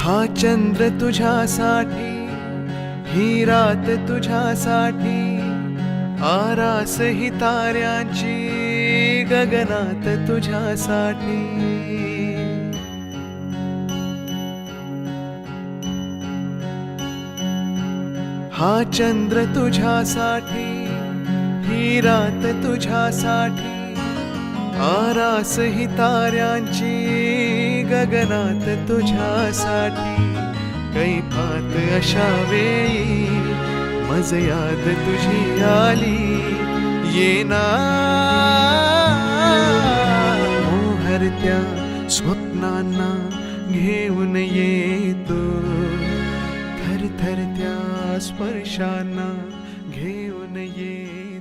हा चंद्र तुझ्यासाठी, ही रात तुझ्यासाठी, आरास ही ताऱ्यांची गगनात तुझ्यासाठी. हा चंद्र तुझ्यासाठी, ही रात तुझ्यासाठी, आरास ही ताऱ्यांची गगनात तुझ्यासाठी. कैफात अशा वेळी मज याद तुझी आली, येना मोहरत्या स्वप्नांना घेऊन येतो, थरथरत्या स्पर्शांना घेऊन ये.